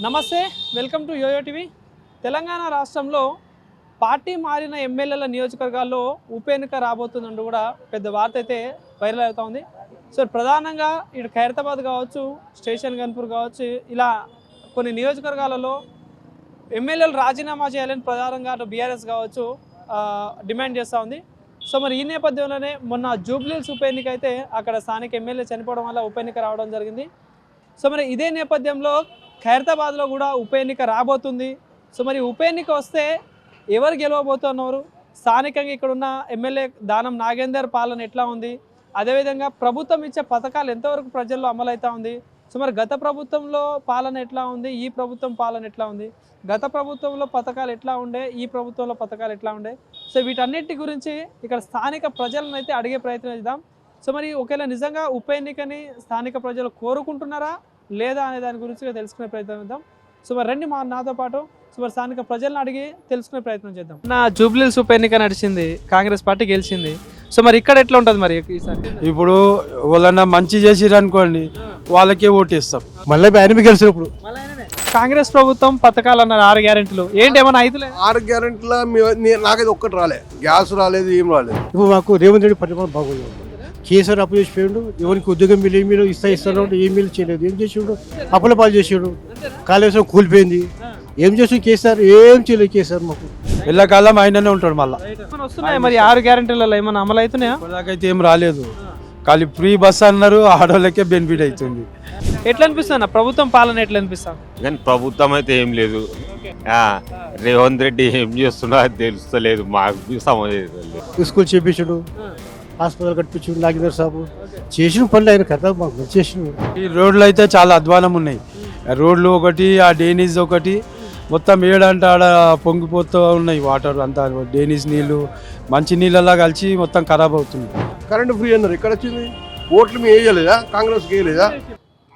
నమస్తే, welcome to YoYo TV. Telangana రాష్ట్రంలో party మారిన ఎమ్మెల్యేల నియోజకవర్గాల్లో ఉప ఎన్నిక రాబోతుందంటూ కూడా పెద్ద వార్త అయితే వైరల్ అవుతూ ఉంది. సో ప్రధానంగా ఇటు ఖైరతాబాద్ కావచ్చు, స్టేషన్ గన్పూర్ కావచ్చు, ఇలా కొన్ని నియోజకవర్గాలలో ఎమ్మెల్యేలు రాజీనామా చేయాలని ప్రధానంగా అటు బీఆర్ఎస్ కావచ్చు డిమాండ్ చేస్తూ ఉంది. సో మరి ఈ నేపథ్యంలోనే మొన్న జూబ్లీహిల్స్ ఉప ఎన్నిక అయితే అక్కడ స్థానిక ఎమ్మెల్యే చనిపోవడం వల్ల ఉప ఎన్నిక రావడం జరిగింది. సో మరి ఇదే నేపథ్యంలో ఖైరతాబాద్లో కూడా ఉప ఎన్నిక రాబోతుంది. సో మరి ఉప ఎన్నిక వస్తే ఎవరు గెలవబోతున్నారు, స్థానికంగా ఇక్కడున్న ఎమ్మెల్యే దానం నాగేందర్ పాలన ఎట్లా ఉంది, అదేవిధంగా ప్రభుత్వం ఇచ్చే పథకాలు ఎంతవరకు ప్రజల్లో అమలవుతూ ఉంది, సో మరి గత ప్రభుత్వంలో పాలన ఎట్లా ఉంది, ఈ ప్రభుత్వం పాలన ఎట్లా ఉంది, గత ప్రభుత్వంలో పథకాలు ఎట్లా ఉండే, ఈ ప్రభుత్వంలో పథకాలు ఎట్లా ఉండే, సో వీటన్నిటి గురించి ఇక్కడ స్థానిక ప్రజలను అయితే అడిగే ప్రయత్నం చేద్దాం. సో మరి ఒకవేళ నిజంగా ఉప ఎన్నికని స్థానిక ప్రజలు కోరుకుంటున్నారా లేదా అనే దాని గురించి తెలుసుకునే ప్రయత్నం చేద్దాం. సో మరి రండి నాతో పాటు సో మరి స్థానిక ప్రజలను అడిగి తెలుసుకునే ప్రయత్నం చేద్దాం. నా జూబ్లీహిల్స్ ఉప ఎన్నిక నడిచింది, కాంగ్రెస్ పార్టీ గెలిచింది. సో మరి ఇక్కడ ఎట్లా ఉంటుంది మరి ఈసారి? ఇప్పుడు వాళ్ళన్నా మంచి చేసిరు అనుకోండి, వాళ్ళకే ఓటేస్తాం. మళ్ళీ ఆయన గెలిచినప్పుడు కాంగ్రెస్ ప్రభుత్వం పథకాలు అన్నారు 6 గ్యారెంటీలు, ఏంటి ఏమన్నా అయితే 6 గ్యారెంటీల నాకైతే ఒక్కటి రాలే, గ్యాస్ రాలేదు, ఏం రాలేదు. ఇప్పుడు మాకు రేవంత్ రెడ్డి పరిపాలన బాగుంది. కేసీఆర్ అప్పు చేసిపోయాడు, ఎవరికి ఉద్యోగం మీరు ఏమీ ఇస్తాను ఏమీ చేయలేదు. ఏం చేసాడు? అప్పుల పాలు చేసాడు, కాళేశ్వరం కూలిపోయింది. ఏం చేసాడు కేసీఆర్? ఏం చేయలేదు కేసీఆర్. మాకు ఎల్లకాలం ఆయననే ఉంటాడు. మళ్ళీ వస్తున్నాయి మరి 6 గ్యారెంటీలలో ఏమన్నా అమలు అవుతున్నాయా? ఇప్పటిదాకైతే ఏం రాలేదు. ఖాళీ ఫ్రీ బస్ అన్నారు, ఆడోళ్ళకే బెనిఫిట్ అవుతుంది. ఎట్లా అనిపిస్తుంది ప్రభుత్వం పాలన, ఎట్లా అనిపిస్తాను? కానీ ప్రభుత్వం అయితే ఏం లేదు. రేవంత్ రెడ్డి ఏం చేస్తున్నా తెలుస్తలేదు, మాకు సమయం. స్కూల్ చేపించాడు, హాస్పిటల్ కట్టించాడు, నాగేంద్ర సాబు చేసిన పనులు ఆయన కథ మాకు చేసిన. ఈ రోడ్లు అయితే చాలా అధ్వానం ఉన్నాయి. రోడ్లు ఒకటి, ఆ డ్రైనేజ్ ఒకటి, మొత్తం ఏడంటే ఆడ పొంగిపోతూ ఉన్నాయి వాటర్ అంతా. డ్రైనేజ్ నీళ్ళు మంచి నీళ్ళలా కలిసి మొత్తం ఖరాబ్ అవుతుంది. కరెంట్ ఫ్రీ అన్నారు, ఎక్కడ వచ్చింది? ఓట్లు మేము వేయలేదా? కాంగ్రెస్ వేయలేదా?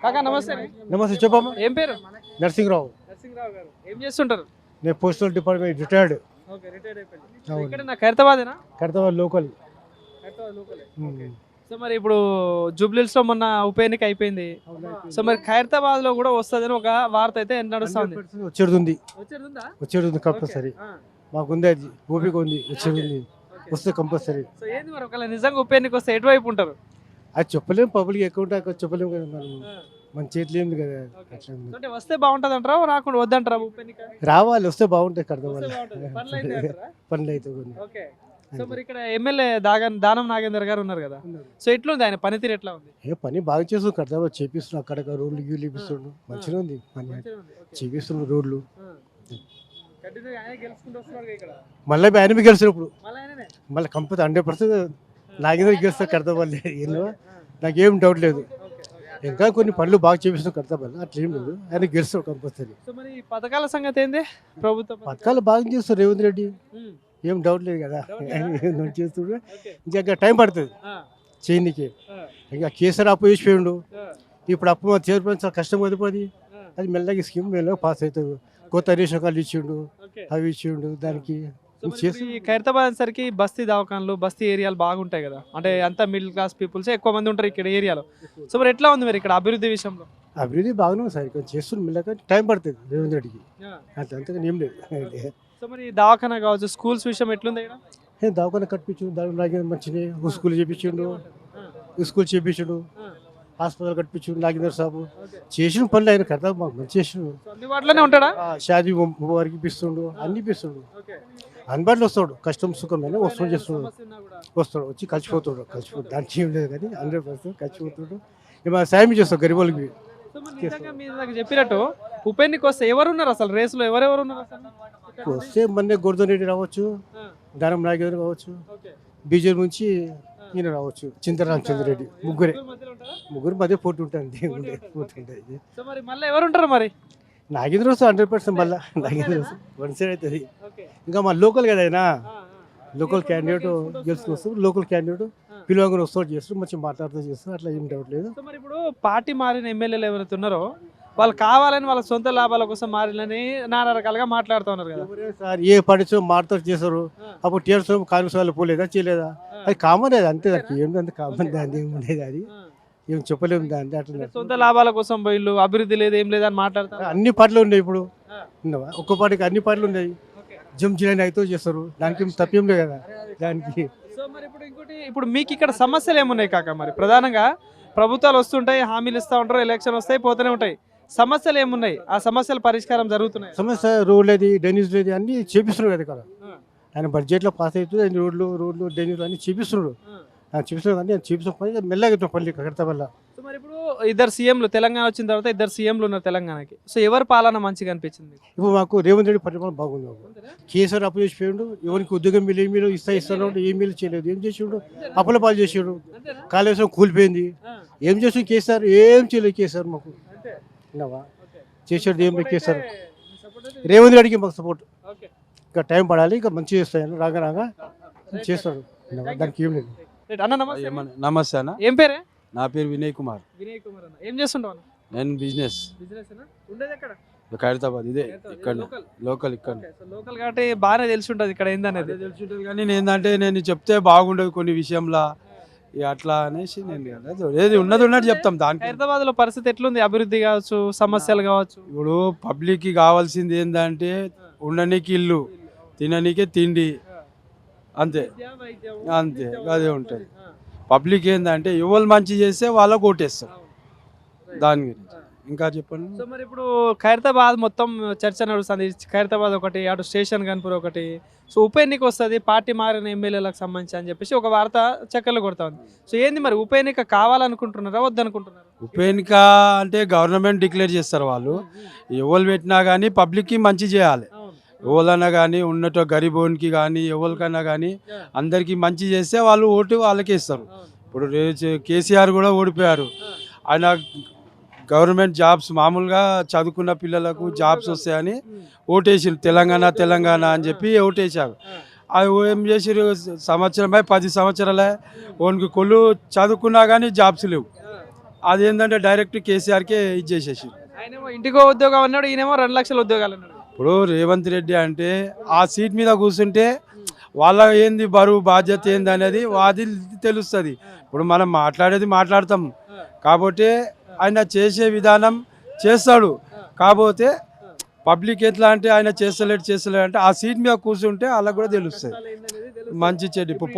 కాకా నమస్తే. నమస్తే, చెప్పమ్మా. ఏం పేరు? నరసింహరావు. నరసింహరావు గారు ఏం చేస్తుంటారు? నేను పోస్టల్ డిపార్ట్మెంట్ రిటైర్డ్. ఇక్కడ నా ఖైరతాబాదేనా? ఖైరతాబాద్ లోకల్. సో మరి ఇప్పుడు జూబ్లీహిల్స్ లో మొన్న ఉప ఎన్నిక అయిపోయింది. సో మరి ఖైరతాబాద్ లో కూడా వస్తుందని ఒక వార్త అయితే నడుస్తుంది. వచ్చేది కంపల్సరీ. మాకుంది, అది ఓపిక ఉంది, వచ్చేది వస్తే కంపల్సరీ. సో ఏంది మరి ఒకవేళ నిజంగా ఉప ఎన్నిక వస్తే ఎటువైపు ఉంటారు? అది చెప్పలేము, పబ్లిక్ అకౌంట్ చెప్పలేము కదా, మనం మన చేతిలో ఏమి కదా. అంటే వస్తే బాగుంటది అంటారా, రాకుండా వద్దంటారా? ఉప ఎన్నిక రావాలి, వస్తే బాగుంటాయి. ఖైరతాబాద్ పనులు అయితే. ఓకే. సో మరి ఇక్కడ ఎమ్మెల్యే దానం నాగేందర్ గారు ఉన్నారు కదా, సో ఎట్లుంది ఆయన పనితీరు, ఎట్లా ఉంది? ఏ పని బాగా చేస్తున్నాడు, ఖైరతాబాద్ చేపిస్తున్నాడు. అక్కడ రోడ్లు గీళ్ళు ఇప్పిస్తున్నాడు, మంచిగా ఉంది పని చేపిస్తున్నాడు. రోడ్లు మళ్ళీ ఆయన గెలిచినప్పుడు మళ్ళీ కంపల్సరీ 100% నాగేంద్ర గెలుస్తారు ఖైరతాబాద్. ఎన్నో నాకేం డౌట్ లేదు. ఇంకా కొన్ని పనులు బాగా చేపిస్తున్నాడు ఖైరతాబాద్, అట్లా ఏం లేదు. ఆయన గెలుస్తాడు కంపల్సరీ. సో మరి పథకాల సంగతి ఏంది? ప్రభుత్వం పథకాలు బాగా చేస్తారు రేవంత్ రెడ్డి, ఏం డౌట్ లేదు కదా. చేస్తుడు, ఇంకా టైం పడుతుంది చేయనికి. ఇంకా కేసీఆర్ అప్పు చేసిపోయిండు, ఇప్పుడు అప్పు చేరిపోయిన చాలా కష్టం పడిపోయి అది మెల్లగా స్కీమ్ మెల్లగా పాస్ అవుతుంది. కొత్త రేషన్ కార్డు ఇచ్చిండు, అవి ఇచ్చిండు. దానికి ఖైరతాబాద్ సరికి బస్తీ దవాఖాన్లు, బస్తీ ఏరియాలు బాగుంటాయి కదా, అంటే అంతా మిడిల్ క్లాస్ పీపుల్స్ ఎక్కువ మంది ఉంటారు ఇక్కడ ఏరియాలో. సో మరి ఎట్లా ఉంది మరి ఇక్కడ అభివృద్ధి విషయంలో? అభివృద్ధి బాగానే ఉంది సార్, ఇక్కడ చేస్తుంది మెల్లగా, టైం పడుతుంది రేవంత్ రెడ్డికి. అంతగా ఏం లేదు. సో మరి దవాఖానా కావచ్చు, స్కూల్స్ విషయం ఎట్లుంది ఇక్కడ? దవాఖానా కట్టించు, దాని మంచిగా స్కూల్ చేపించిండు, హాస్పిటల్ కట్టించు, నాగేంద్ర సాబు చేసిన పనులు ఆయన కదా మాకు మంచి చేసిండు. అందుబాటులోనే ఉంటాడా? షాదీ వారికి ఇప్పిస్తుండు, అన్ని ఇప్పిస్తుండు. అందుబాటులో వస్తాడు, కష్టం సుఖం అని వస్తాడు, చేస్తున్నాడు, వస్తాడు, వచ్చి కలిసిపోతాడు. దానికి ఏం లేదు కానీ 100% కలిసిపోతాడు. ఏమైనా సాయం చేస్తాడు గరీబులకి. చెప్పినట్టు ఉప ఎన్నిక వస్తే ఎవరున్నారు అసలు రేసులో, ఎవరెవరు ఉన్నారు అసలు? వస్తే మొన్నే గోర్ధన్ రెడ్డి రావచ్చు, దానం నాగేంద్ర కావచ్చు, బీజేపీ నుంచి ఈయన రావచ్చు, చింతరామచంద్ర రెడ్డి. ముగ్గురు మధ్య పోటీ ఉంటుంది. మళ్ళీ ఎవరు ఉంటారు మరి? నాగేంద్ర వస్తే 100% మళ్ళీ నాగేంద్ర వన్ సైడ్ అవుతుంది. ఇంకా మా లోకల్ కదా అయినా, లోకల్ క్యాండిడేట్ గెలుచుకు వస్తాడు. లోకల్ క్యాండిడేట్ పిలువగా వస్తాడు, చేస్తాడు, మంచిగా మాట్లాడుతూ చేస్తాడు, అట్లా ఏం డౌట్ లేదు. మరి ఇప్పుడు పార్టీ మారిన ఎమ్మెల్యేలు ఎవరైతే ఉన్నారో వాళ్ళు కావాలని వాళ్ళ సొంత లాభాల కోసం మారినని నానా రకాలుగా మాట్లాడుతూ ఉన్నారు కదా సార్. ఏ పార్టీ మాట్లాడుతూ చేస్తారు, అప్పుడు టీఆర్ఎస్ కాంగ్రెస్ వాళ్ళు పోలేదా, చేయలేదా? అది కామన్, అది అంతే. దానికి ఏంటంటే కామన్, దాని ఏమి ఉండేది. అది ఏం చెప్పలేము దాన్ని అట్లా సొంత లాభాల కోసం పోయిళ్ళు, అభివృద్ధి లేదు ఏం లేదని మాట్లాడతారు. అన్ని పార్టీలు ఉన్నాయి ఇప్పుడు ఉన్నావా? ఒక్క పార్టీకి అన్ని పార్టీలు ఉన్నాయి. జమ్ జిల్లాని అయితే చేస్తారు, దానికి ఏం తప్పేం లేదు కదా దానికి. సో మరి ఇప్పుడు ఇంకోటి, ఇప్పుడు మీకు ఇక్కడ సమస్యలు ఏమున్నాయి కాక? మరి ప్రధానంగా ప్రభుత్వాలు వస్తుంటాయి, హామీలు ఇస్తూ ఉంటారు, ఎలక్షన్ వస్తాయి, పోతూనే ఉంటాయి. సమస్యలు ఏమున్నాయి? ఆ సమస్యల పరిష్కారం జరుగుతున్నాయి? సమస్య రోడ్ లేదు, డ్రైనేజ్ లేదు, అన్ని చేపిస్తున్నారు కదా ఇక్కడ. ఆయన బడ్జెట్లో పాస్ అవుతుంది, అన్ని రోడ్లు డ్రైనేజ్ అన్ని చేపిస్తున్నాడు. చూపిస్తున్నాడు కానీ చూపించకపోతే మెల్లగా అవుతాం పల్లి కడతా వల్ల. సో మరి ఇప్పుడు ఇద్దరు సీఎంలు, తెలంగాణ వచ్చిన తర్వాత ఇద్దరు సీఎంలు ఉన్నారు తెలంగాణకి. సో ఎవరి పాలన మంచిగా అనిపించింది? ఇప్పుడు మాకు రేవంత్ రెడ్డి పరిపాలన బాగుంది. కేసీఆర్ అప్పు చేసిపోయాడు, ఎవరికి ఉద్యోగం వీళ్ళు ఏమీ ఇస్తాను ఏమీ చేయలేదు. ఏం చేసాడు? అప్పుల పాలు చేసాడు, కాళేశ్వరం కూలిపోయింది. ఏం చేసాడు కేసీఆర్? ఏం చేయలేదు కేసీఆర్ మాకు. విన్నావా? చేసాడు ఏం లేదు కేసీఆర్. రేవంత్ రెడ్డికి మాకు సపోర్ట్. ఇంకా టైం పడాలి, ఇంకా మంచిగా చేస్తాను, రాగా చేస్తాడు. దానికి ఏం లేదు. అన్న నమస్తే. నమస్తే అన్న. ఏం పేరే? నా పేరు వినయ్ కుమార్. వినయ్ కుమార్ అన్న. ఏం చేస్తుంటావు అన్న? నేను బిజినెస్ ఉండేది ఎక్కడ? ఖైరతాబాద్. ఇదే ఇక్కడ లోకల్ ఇక్కడ లోకల్ కాబట్టి బాగానే తెలిసి ఉంటుంది ఇక్కడ ఏందనేది. తెలుసుంటుంది కానీ ఏంటంటే నేను చెప్తే బాగుండదు కొన్ని విషయంలో, ఇక అట్లా అనేసి నేను ఏది ఉన్నది ఉన్నట్టు చెప్తాం. దానికి హైదరాబాద్ లో పరిస్థితి ఎట్లుంది? అభివృద్ధి కావచ్చు, సమస్యలు కావచ్చు. ఇప్పుడు పబ్లిక్కి కావాల్సింది ఏంటంటే ఉండనీకి ఇల్లు, తిననీకే తిండి, అంతే అంతే అదే ఉంటుంది. పబ్లిక్ ఏంటంటే ఎవరు మంచి చేస్తే వాళ్ళకు ఓటేస్తారు. దాని గురించి ఇంకా చెప్పండి. సో మరి ఇప్పుడు ఖైరతాబాద్ మొత్తం చర్చ నడుస్తుంది. ఖైరతాబాద్ ఒకటి, అటు స్టేషన్ గన్పూర్ ఒకటి. సో ఉప ఎన్నిక వస్తుంది పార్టీ మారిన ఎమ్మెల్యేలకు సంబంధించి అని చెప్పేసి ఒక వార్త చక్కర్లు కొడతా ఉంది. సో ఏంది మరి, ఉప ఎన్నిక కావాలనుకుంటున్నారా వద్దనుకుంటున్నారా? ఉప ఎన్నిక అంటే గవర్నమెంట్ డిక్లేర్ చేస్తారు వాళ్ళు. ఎవరు పెట్టినా కానీ పబ్లిక్కి మంచి చేయాలి. ఎవరైనా కానీ ఉన్నట్టు గరీబోనికి కానీ ఎవరికైనా కానీ అందరికీ మంచి చేస్తే వాళ్ళు ఓటు వాళ్ళకే ఇస్తారు. ఇప్పుడు కేసీఆర్ కూడా ఓడిపోయారు. ఆయన గవర్నమెంట్ జాబ్స్ మామూలుగా చదువుకున్న పిల్లలకు జాబ్స్ వస్తాయని ఓటేసారు. తెలంగాణ అని చెప్పి ఓటేశారు. అది ఏం చేసారు? సంవత్సరం 10 సంవత్సరాలే ఓనికి కొళ్ళు చదువుకున్నా కానీ జాబ్స్ లేవు. అదేంటంటే డైరెక్ట్ కేసీఆర్కే ఇచ్చేసేసి. ఆయనేమో ఇంటికో ఉద్యోగం అన్నాడు, ఈయనేమో 2 లక్షల ఉద్యోగాలు అన్నాడు. ఇప్పుడు రేవంత్ రెడ్డి అంటే ఆ సీట్ మీద కూర్చుంటే వాళ్ళ ఏంది బరువు బాధ్యత ఏంది అనేది అది తెలుస్తుంది. ఇప్పుడు మనం మాట్లాడతాం కాబట్టి ఆయన చేసే విధానం చేస్తాడు. కాకపోతే పబ్లిక్ ఎట్లా అంటే ఆయన చేస్తలేడు అంటే ఆ సీట్ మీద కూర్చుంటే వాళ్ళకి కూడా తెలుస్తుంది మంచి చెడు. ఇప్పుడు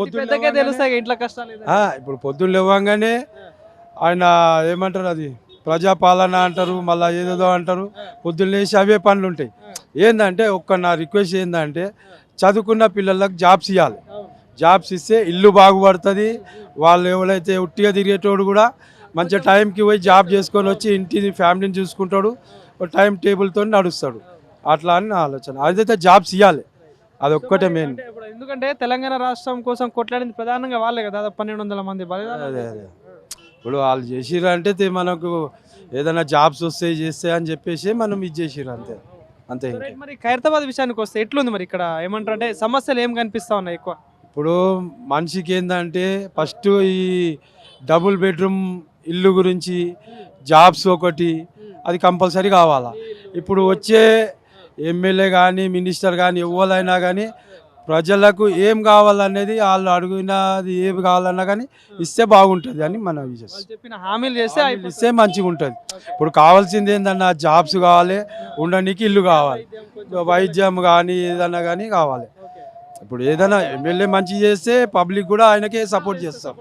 ఇప్పుడు పొద్దున్న లేవగానే ఆయన ఏమంటారు, అది ప్రజాపాలన అంటారు, మళ్ళీ ఏదేదో అంటారు. పొద్దున్న లేచి అవే పనులు ఉంటాయి. ఏంటంటే నా రిక్వెస్ట్ ఏంటంటే చదువుకున్న పిల్లలకు జాబ్స్ ఇవ్వాలి. జాబ్స్ ఇస్తే ఇల్లు బాగుపడుతుంది. వాళ్ళు ఎవరైతే ఉట్టిగా తిరిగేటోడు కూడా మంచిగా టైంకి పోయి జాబ్ చేసుకొని వచ్చి ఇంటిని ఫ్యామిలీని చూసుకుంటాడు, టైం టేబుల్తో నడుస్తాడు. అట్లా అని నా ఆలోచన. అదైతే జాబ్స్ ఇవ్వాలి, అది ఒక్కటే మెయిన్. ఎందుకంటే తెలంగాణ రాష్ట్రం కోసం కొట్లాడింది ప్రధానంగా వాళ్ళే కదా, 1200 మంది. అదే ఇప్పుడు వాళ్ళు చేసిరంటే మనకు ఏదైనా జాబ్స్ వస్తాయి చేస్తాయి అని చెప్పేసి మనం ఇది చేసిరు అంతే. మరి ఖైరతాబాద్ విషయానికి వస్తే ఎట్లుంది మరి? ఇక్కడ ఏమంటారు అంటే సమస్యలు ఏం కనిపిస్తా ఉన్నాయి ఎక్కువ? ఇప్పుడు మనిషికి ఏంటంటే ఫస్ట్ ఈ డబుల్ బెడ్రూమ్ ఇల్లు గురించి, జాబ్స్ ఒకటి, అది కంపల్సరీ కావాలా. ఇప్పుడు వచ్చే ఎమ్మెల్యే కానీ మినిస్టర్ కానీ ఎవరైనా కానీ ప్రజలకు ఏం కావాలనేది వాళ్ళు అడిగినది ఏమి కావాలన్నా కానీ ఇస్తే బాగుంటుంది అని మనం చెప్పిన హామీలు ఇస్తే మంచిగా ఉంటుంది. ఇప్పుడు కావాల్సింది ఏందన్నా జాబ్స్ కావాలి, ఉండడానికి ఇల్లు కావాలి, వైద్యం కానీ ఏదన్నా కానీ కావాలి. ఇప్పుడు ఏదైనా ఎమ్మెల్యే మంచి చేస్తే పబ్లిక్ కూడా ఆయనకే సపోర్ట్ చేస్తాం.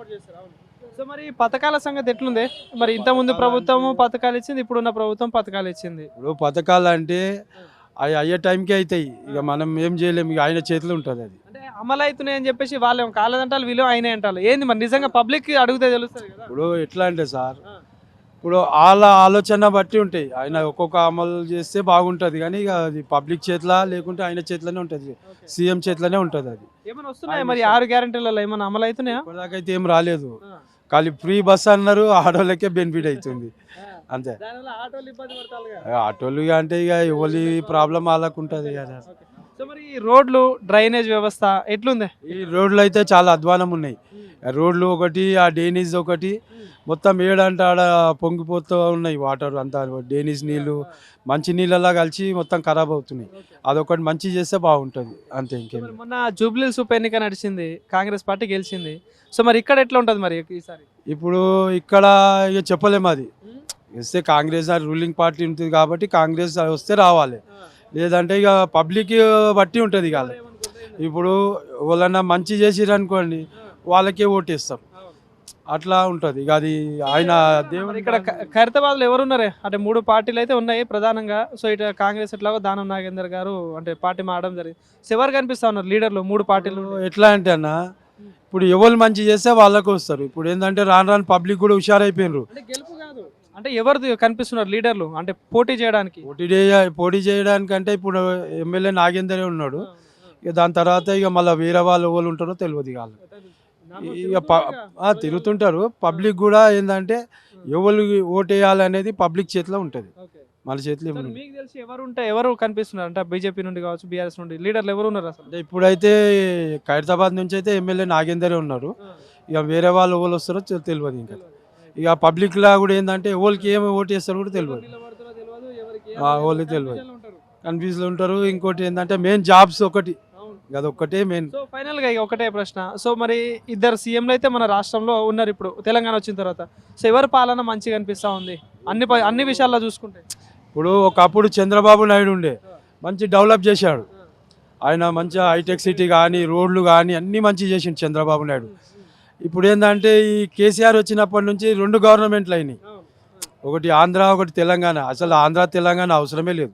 సో మరి పథకాల సంగతి ఎట్లుంది మరి? ఇంతకుముందు ప్రభుత్వం పథకాలు ఇచ్చింది, ఇప్పుడున్న ప్రభుత్వం పథకాలు ఇచ్చింది. ఇప్పుడు పథకాలు అంటే అవి అయ్యే టైంకి అవుతాయి, ఇక మనం ఏం చేయలేము, ఇక ఆయన చేతిలో ఉంటుంది. అది అంటే అమలు అవుతున్నాయి అని చెప్పేసి వాళ్ళు కాలేదంటారు, వీళ్ళు ఆయన అంటారు. ఏంది మరి నిజంగా పబ్లిక్ అడిగితే తెలుస్తుంది కదా. ఇప్పుడు ఎట్లా అంటే సార్, ఇప్పుడు వాళ్ళ ఆలోచన బట్టి ఉంటాయి. ఆయన ఒక్కొక్క అమలు చేస్తే బాగుంటుంది కానీ ఇక అది పబ్లిక్ చేతిలో లేకుంటే ఆయన చేతిలోనే ఉంటుంది, సీఎం చేతిలోనే ఉంటుంది. అది ఏమైనా వస్తున్నాయి మరి 6 గ్యారెంటీలలో ఏమైనా అమలు అవుతున్నాయా? ఇప్పటిదాకైతే ఏం రాలేదు. ఖాళీ ఫ్రీ బస్ అన్నారు, ఆటోలకే బెనిఫిట్ అవుతుంది అంతే. ఆటోలు అంటే ఇక ఎవరి ప్రాబ్లం వాళ్ళకు ఉంటుంది కదా. సో సో మరి ఈ రోడ్లు డ్రైనేజ్ వ్యవస్థ ఎట్లుంది? ఈ రోడ్లు అయితే చాలా అధ్వానం ఉన్నాయి. రోడ్లు ఒకటి, ఆ డ్రైనేజ్ ఒకటి, మొత్తం ఏడంటే ఆడ పొంగిపోతూ ఉన్నాయి వాటర్ అంతా. డ్రైనేజ్ నీళ్ళు మంచి నీళ్ళలా కలిసి మొత్తం ఖరాబ్ అవుతున్నాయి. అదొకటి మంచి చేస్తే బాగుంటుంది అంతే, ఇంకేం మరి మొన్న జూబ్లీస్ ఉప ఎన్నిక నడిచింది, కాంగ్రెస్ పార్టీ గెలిచింది. సో మరి ఇక్కడ ఎట్లా ఉంటుంది మరి ఈసారి? ఇప్పుడు ఇక్కడ ఇక చెప్పలేము. అది వస్తే కాంగ్రెస్ రూలింగ్ పార్టీ ఉంటుంది కాబట్టి కాంగ్రెస్ వస్తే రావాలి, లేదంటే ఇక పబ్లిక్ బట్టి ఉంటుంది. ఇక ఇప్పుడు వాళ్ళన్నా మంచి చేసిరు అనుకోండి, వాళ్ళకే ఓటేస్తాం, అట్లా ఉంటుంది. ఇక అది ఆయన దేవుడు. ఇక్కడ ఖైరతాబాద్లో ఎవరు ఉన్నారే అంటే 3 పార్టీలు అయితే ఉన్నాయి ప్రధానంగా. సో ఇటు కాంగ్రెస్ ఎట్లాగో దానం నాగేందర్ గారు అంటే పార్టీ మారడం జరిగింది. సో ఎవరు కనిపిస్తా ఉన్నారు లీడర్లు 3 పార్టీలు? ఎట్లా అంటే అన్న, ఇప్పుడు ఎవరు మంచి చేస్తే వాళ్ళకు వస్తారు. ఇప్పుడు ఏంటంటే రాను రాను పబ్లిక్ కూడా హుషారైపోయినారు. అంటే గెలుపు కాదు, అంటే ఎవరు కనిపిస్తున్నారు లీడర్లు అంటే పోటీ చేయడానికి? పోటీ చేయడానికి అంటే ఇప్పుడు ఎమ్మెల్యే నాగేందరే ఉన్నాడు. ఇక దాని తర్వాత ఇక మళ్ళీ వేరే వాళ్ళు ఎవరు ఉంటారో తెలియదు. ఇక వాళ్ళు ఇక తిరుగుతుంటారు. పబ్లిక్ కూడా ఏంటంటే ఎవరు ఓటేయాలనేది పబ్లిక్ చేతిలో ఉంటుంది, మన చేతిలో ఏమి ఉండదు. మీకు తెలిసి ఎవరు కనిపిస్తున్నారు అంటే బీజేపీ నుండి కావచ్చు, బీఆర్ఎస్ నుండి లీడర్లు ఎవరు ఉన్నారు అసలు? అంటే ఇప్పుడైతే ఖైరతాబాద్ నుంచి అయితే ఎమ్మెల్యే నాగేందరే ఉన్నారు. ఇక వేరే వాళ్ళు ఎవరు వస్తారో తెలియదు. ఇంకా ఇక పబ్లిక్ లా కూడా ఏంటంటే ఎవరికి ఏమి ఓటు వేస్తారో కూడా తెలియదు, వాళ్ళు తెలియదు, కన్ఫ్యూజ్లో ఉంటారు. ఇంకోటి ఏంటంటే మెయిన్ జాబ్స్ ఒకటి, అదొక్కటే మెయిన్. సో ఫైనల్ గా ఇక ఒకటే ప్రశ్న. సో మరి ఇద్దరు సీఎంలు అయితే మన రాష్ట్రంలో ఉన్నారు ఇప్పుడు తెలంగాణ వచ్చిన తర్వాత. సో ఎవరి పాలన మంచిగా అనిపిస్తా ఉంది అన్ని విషయాల్లో చూసుకుంటే? ఇప్పుడు ఒకప్పుడు చంద్రబాబు నాయుడు ఉండే, మంచి డెవలప్ చేశాడు ఆయన. మంచిగా హైటెక్ సిటీ కానీ రోడ్లు కానీ అన్నీ మంచి చేసిండు చంద్రబాబు నాయుడు. ఇప్పుడు ఏంటంటే ఈ కేసీఆర్ వచ్చినప్పటి నుంచి 2 గవర్నమెంట్లు అయినాయి, ఒకటి ఆంధ్ర ఒకటి తెలంగాణ. అసలు ఆంధ్ర తెలంగాణ అవసరమే లేదు,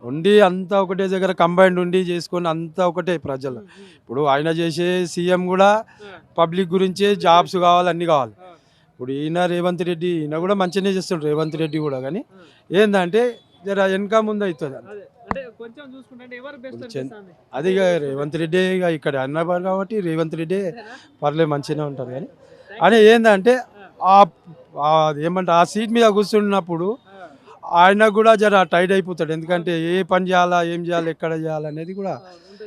ఉండి అంతా ఒకటే దగ్గర కంబైండ్ ఉండి చేసుకొని అంతా ఒకటే ప్రజలు. ఇప్పుడు ఆయన చేసే సీఎం కూడా పబ్లిక్ గురించే, జాబ్స్ కావాలి, అన్నీ కావాలి. ఇప్పుడు ఈయన రేవంత్ రెడ్డి, ఈయన కూడా మంచిగానే చేస్తాడు రేవంత్ రెడ్డి కూడా. కానీ ఏంటంటే జర వెనక ముందు అవుతుంది. అది ఇక రేవంత్ రెడ్డి ఇక ఇక్కడ అన్నారు కాబట్టి రేవంత్ రెడ్డి పర్లేదు మంచిగానే ఉంటారు. కానీ అని ఏంటంటే ఏమంటే ఆ సీట్ మీద కూర్చున్నప్పుడు ఆయన కూడా జర టైట్ అయిపోతాడు. ఎందుకంటే ఏ పని చేయాలా, ఏం చేయాలి, ఎక్కడ చేయాలి అనేది కూడా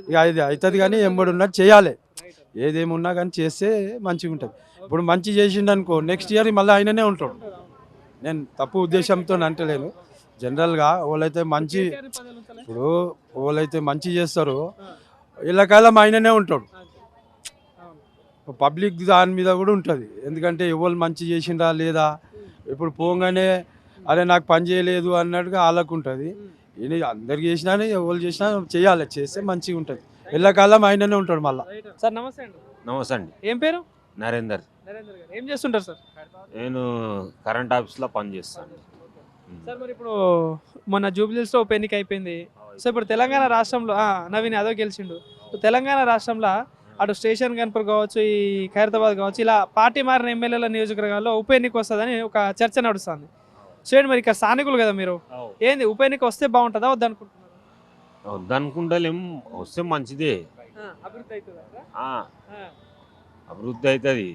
ఇక ఇది అవుతుంది. కానీ ఎంబడి చేయాలి, ఏదేమున్నా కానీ చేస్తే మంచిగా ఉంటుంది. ఇప్పుడు మంచి చేసిండు అనుకో, నెక్స్ట్ ఇయర్ మళ్ళీ ఆయననే ఉంటాడు. నేను తప్పు ఉద్దేశంతో అంటలేను, జనరల్గా వాళ్ళైతే మంచి, ఇప్పుడు వాళ్ళైతే మంచి చేస్తారో ఇళ్ళకాలం ఆయననే ఉంటాడు. పబ్లిక్ దాని మీద కూడా ఉంటుంది, ఎందుకంటే ఎవరు మంచి చేసిండ్రా లేదా, ఇప్పుడు పోగానే అరే నాకు పని చేయలేదు అన్నట్టుగా వాళ్ళకు ఉంటుంది. ఈయన అందరికి చేసినా ఎవరు చేసినా చేయాలి, చేస్తే మంచిగా ఉంటుంది. ఎల్లకాలం ఆయననే ఉంటాడు మళ్ళీ. సార్ నమస్తే అండి. నమస్తే అండి. ఏం పేరు? నరేందర్. ఏం చేస్తుంటారు సార్? నేను కరెంట్ ఆఫీస్లో పని చేస్తాను. సార్ మరి ఇప్పుడు మొన్న జూబ్లీస్లో ఉప ఎన్నిక అయిపోయింది. సో ఇప్పుడు తెలంగాణ రాష్ట్రంలో నవీన్ యాదవ్ గెలిచిండు. తెలంగాణ రాష్ట్రంలో అటు స్టేషన్ గన్పూర్ కావచ్చు, ఈ ఖైరతాబాద్ కావచ్చు, ఇలా పార్టీ మారిన ఎమ్మెల్యేల నియోజకవర్గాల్లో ఉప ఎన్నిక వస్తుందని ఒక చర్చ నడుస్తుంది. చూడండి మరి ఇక్కడ స్థానికులు కదా మీరు, ఏంది ఉప ఎన్నిక వస్తే బాగుంటుందా వద్దనుకుంటున్నారు? వద్దనుకుంటలేం, వస్తే మంచిదే, అభివృద్ధి అవుతుంది.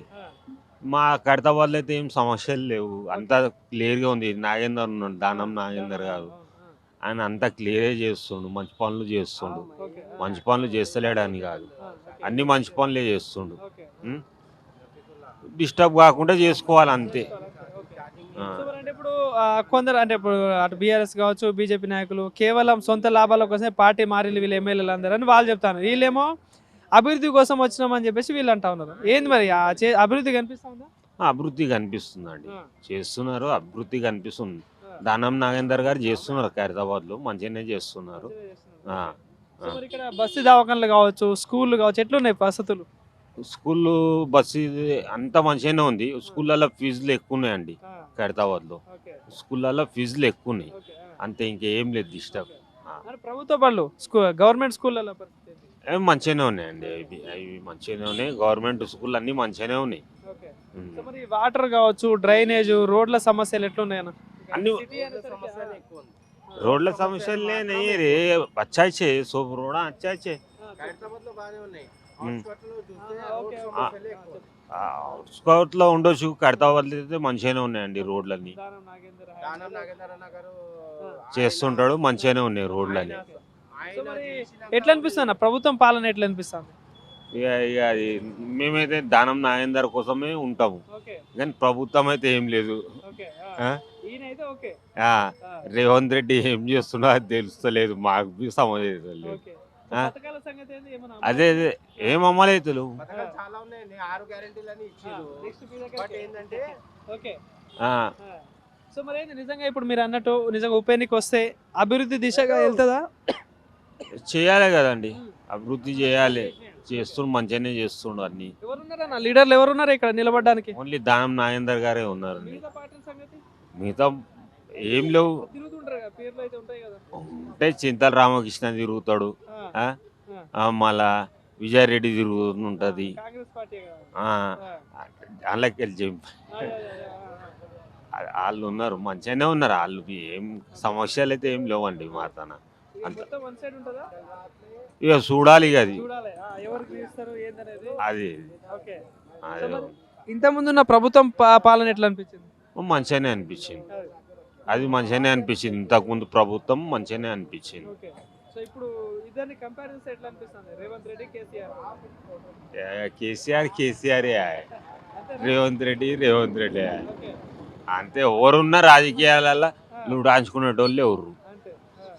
మా ఖైరతాబాద్లో అయితే ఏం సమస్యలు లేవు, అంతా క్లియర్గా ఉంది. నాగేందర్ ఉన్నాడు, దానం నాగేందర్ గారు, ఆయన అంతా క్లియరే చేస్తుండు, మంచి పనులు చేస్తుండు. మంచి పనులు చేస్తలేడని కాదు, అన్ని మంచి పనులే చేస్తుండు. డిస్టర్బ్ కాకుండా చేసుకోవాలి అంతే. అంటే ఇప్పుడు కొందరు అంటే ఇప్పుడు అటు బీఆర్ఎస్ కావచ్చు, బీజేపీ నాయకులు కేవలం సొంత లాభాల కోసమే పార్టీ మారిలు వీళ్ళు ఎమ్మెల్యేలు అందరూ అని వాళ్ళు చెప్తాను. వీళ్ళేమో అభివృద్ధి కోసం వచ్చినామని చెప్పేసి వీళ్ళు అంటా ఉన్నారు. ఏంది మరి అభివృద్ధి కనిపిస్తుందా? అభివృద్ధి కనిపిస్తుందండి, చేస్తున్నారు, అభివృద్ధి కనిపిస్తుంది. దానం నాగేందర్ గారు చేస్తున్నారు, ఖైరతాబాద్లో మంచిగానే చేస్తున్నారు. ఇక్కడ బస్సు దవాఖానలు కావచ్చు, స్కూళ్ళు కావచ్చు, ఎట్లున్నాయి వసతులు? స్కూళ్ళు బస్సు అంతా మంచిగానే ఉంది. స్కూళ్ళల్లో ఫీజులు ఎక్కువ ఉన్నాయండి ఖైరతాబాద్లో, స్కూళ్ళల్లో ఫీజులు ఎక్కువ ఉన్నాయి అంతే, ఇంకేం లేదు డిస్టర్బ్. ప్రభుత్వ బళ్ళు గవర్నమెంట్ స్కూళ్ళల్లో అవి మంచిగానే ఉన్నాయండి, అవి మంచిగానే ఉన్నాయి. గవర్నమెంట్ స్కూల్ అన్నీ మంచిగానే ఉన్నాయి. మరి వాటర్ కావచ్చు, డ్రైనేజ్, రోడ్ల సమస్యలు ఎట్లున్నాయన్న? అన్ని రోడ్ల సమస్యలే नहीं रे, अच्छा है सब रोड अच्छा है. అవుట్స్కౌట్లో ఉండొచ్చు, ఖైరతాబాద్లో అయితే మంచిగానే ఉన్నాయండి రోడ్లన్నీ, చేస్తుంటాడు, మంచిగానే ఉన్నాయి రోడ్లన్నీ. సో మరి ఎట్లా అనిపిస్తుంది అన్న ప్రభుత్వం పాలన ఎట్లా అనిపిస్తుంది? ఇక అది మేమైతే దానం నాగేందర్ కోసమే ఉంటాము, ఓకే కానీ ప్రభుత్వం అయితే ఏం లేదు. ఓకే ఆ? ఈయనైతే ఓకే ఆ, రేవంత్ రెడ్డి ఏం చేస్తున్నా అది తెలుస్తలేదు, మాకు సమస్య లేదు. ఓకే ఆ? పథకాల సంగతి ఏంది? ఏమన్నా అదే అదే ఏం అమ్మలేదు. చాలా ఉన్నాయండి, 6 గ్యారెంటీలని ఇచ్చారు. నెక్స్ట్ మీ దగ్గరికి. బట్ ఏంటంటే ఓకే సో మరి ఏంది నిజంగా ఇప్పుడు మీరు అన్నట్టు నిజంగా ఉప ఎన్నిక వస్తే అభివృద్ధి దిశగా వెళ్తుందా? చేయాలి కదండి, అభివృద్ధి చేయాలి, మంచిగానే చేస్తుండు అన్ని. ఎవరున్నారన్న లీడర్లు ఎవరున్నారు ఇక్కడ నిలబడడానికి? ఓన్లీ దానం నాగేందర్ గారే ఉన్నారు. మిగతా పార్టీల సంగతి మిగతా ఏం లేవు. తిరుగుతుంటారు కదా, పేర్లు అయితే ఉంటాయి కదా. అంటే చింతల రామకృష్ణ తిరుగుతాడు, ఆ, మళ్ళా విజయారెడ్డి తిరుగుతుంటది. కాంగ్రెస్ పార్టీ కదా. వాళ్ళకి వెళ్ళి వాళ్ళు ఉన్నారు, మంచిగానే ఉన్నారు వాళ్ళు. ఏం సమస్యలు అయితే ఏం లేవండి మా తన. అంత మొత్తం వన్ సైడ్ ఉంటుందా? ఇక చూడాలి ఇక అది చూడాలి ఎవరికి ఇస్తారు ఏందనేది. అది ఓకే అది ఇంత ముందున్న ప్రభుత్వం పాలన ఎట్లా అనిపించింది? మంచిగానే అనిపించింది, అది మంచిగానే అనిపించింది. ఇంతకుముందు ప్రభుత్వం మంచిగానే అనిపించింది. ఓకే సో ఇప్పుడు ఇద్దరిని కంపారిజన్ ఎట్లా అనిపిస్తుంది? రేవంత్ రెడ్డి కేసీఆర్. కేసీఆర్ రేవంత్ రెడ్డి ఓకే అంతే. ఎవరున్న రాజకీయాలలో నువ్వు డాంచుకునేటోళ్ళు ఎవరు, అంతే.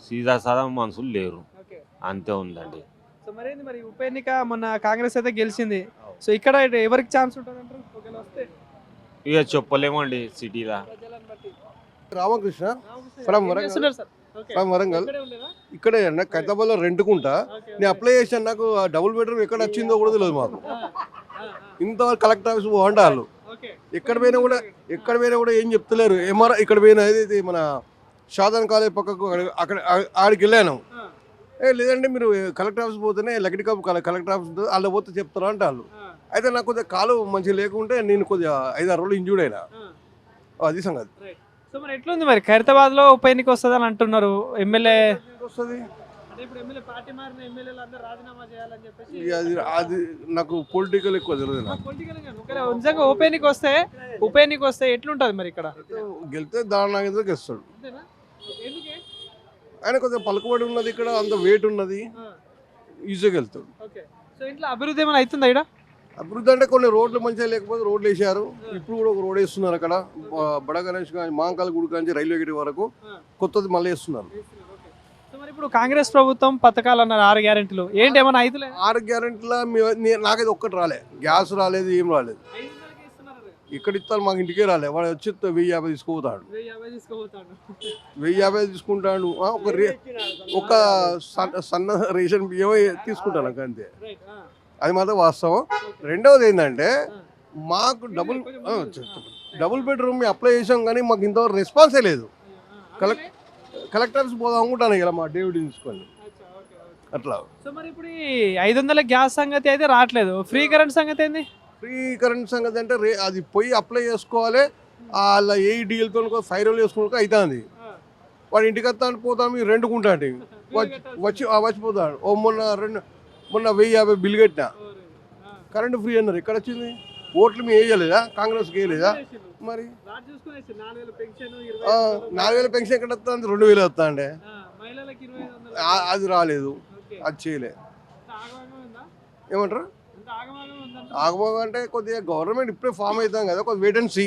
సీదా సాదా మనుషులు లేరు, ఓకే అంతే ఉందండి. సో మరి ఉప ఎన్నిక మొన్న కాంగ్రెస్ అయితే గెలిచింది. సో ఇక్కడ ఎవరికి ఛాన్స్ ఉంటుంది అంటారు ఒకవేళ వస్తే? ఇక చెప్పలేమండి సిటీలో. ప్రజలను బట్టి. Ramakrishna From From Warangal. Okay. From Warangal. ఇక్కడే ఉండేనా? ఇక్కడే అన్న ఖైరతాబాద్లో రెంట్కుంటా. Okay, నేను okay. అప్లై చేశాను, నాకు డబుల్ బెడ్రూమ్ ఎక్కడ వచ్చిందో కూడా తెలియదు మాకు. ఇంతవరకు కలెక్టర్ ఆఫీస్ పోండి వాళ్ళు. Okay. ఎక్కడ పోయినా కూడా ఏం చెప్తలేరు. ఎంఆర్ఐ ఇక్కడ పోయినా ఇది మన షాదాన్ కాలేజ్ పక్కకు అక్కడ ఆడికి వెళ్ళాను. లేదంటే మీరు కలెక్టర్ ఆఫీస్ పోతేనే లకిడి కప్ కలెక్టర్ ఆఫీస్ వాళ్ళు పోతే చెప్తారు అంటే వాళ్ళు. అయితే నాకు కొద్దిగా కాలు మంచిగా లేకుంటే నేను కొద్దిగా 5-6 రోజులు ఇంజూర్డ్ అయినా, అది సంగతి. సో మరి ఎట్లుంది మరి ఖైరతాబాద్ లో ఉప ఎన్నిక వస్తుంది అని అంటున్నారు. ఎమ్మెల్యే వస్తుంది, అంటే ఇప్పుడు ఎమ్మెల్యే పార్టీ మారిన ఎమ్మెల్యేలు అందరూ రాజీనామా చేయాలని చెప్పేసి. అది నాకు పొలిటికల్ ఎక్కువ తెలియదు. నాకు పొలిటికల్ గా ఒకవేళ నిజంగా ఉప ఎన్నిక వస్తే ఎట్లుంటది మరి ఇక్కడ? గెలితే దాని నాగేంద్ర గెలుస్తాడు. అంతేనా? ఎందుకే? ఆయన కొద్దిగా పలుకుబడి ఉన్నది, ఇక్కడ అంత వెయిట్ ఉన్నది, ఈజీగా వెళ్తాడు. ఓకే సో ఇంట్లో అభివృద్ధి ఏమైనా అవుతుందా ఇక్కడ? అభివృద్ధి అంటే కొన్ని రోడ్లు మంచిగా లేకపోతే రోడ్లు వేసారు. ఇప్పుడు కూడా ఒక రోడ్ వేస్తున్నారు అక్కడ బడ గణేష్ కానీ మాంకాల గుడి కానీ రైల్వే గేట్ వరకు కొత్తది మళ్ళీ వేస్తున్నారు. సో మరి ఇప్పుడు కాంగ్రెస్ ప్రభుత్వం పథకాలు అన్నారు 6 గ్యారెంటీలు, ఏంటి ఏమైనా అవుతలే? 6 గ్యారెంటీల నాకైతే ఒక్కటి రాలే, గ్యాస్ రాలేదు, ఏం రాలేదు. ఇక్కడ ఇస్తారు, మాకు ఇంటికే రాలే. వాడు వచ్చి 1050 తీసుకుపోతాడు, 1050 తీసుకుంటాడు. ఒక సన్న రేషన్ బియ్యం తీసుకుంటాను అంతే, అది మాత్రం వాస్తవం. రెండవది ఏంటంటే మాకు డబుల్ బెడ్రూమ్ అప్లై చేసాం కానీ మాకు ఇంతవరకు రెస్పాన్సే లేదు. కలెక్టర్ ఆఫీస్ పోదాం అనుకుంటాను ఇలా మా డేవిడ్ తీసుకొని అట్లా. సో మరి ఇప్పుడు 500 గ్యాస్ సంగతి అయితే రావట్లేదు, ఫ్రీ కరెంట్ సంగతి ఏంది? ఫ్రీ కరెంట్ సంగతి అంటే అది పోయి అప్లై చేసుకోవాలి. అలా ఏ డీఎల్తో 5 రోజులు వేసుకోవడానికి అవుతుంది. వాడు ఇంటికి వస్తాను పోతాను రెండుకుంటాడు, వచ్చిపోతాడు. మొన్న 1050 బిల్ కట్టినా, కరెంటు ఫ్రీ అన్నారు. ఎక్కడ వచ్చింది? ఓట్లు మేము వేయలేదా? కాంగ్రెస్కి వేయలేదా? మరి 4000 పెన్షన్ ఎక్కడ వస్తుంది? 2000 వస్తా అంటే అది రాలేదు, అది చేయలే. ఏమంటారు? ఆగమోగం అంటే కొద్దిగా గవర్నమెంట్ ఇప్పుడే ఫామ్ అవుతాం కదా, కొద్దిగా వెయిట్ అండ్ సీ.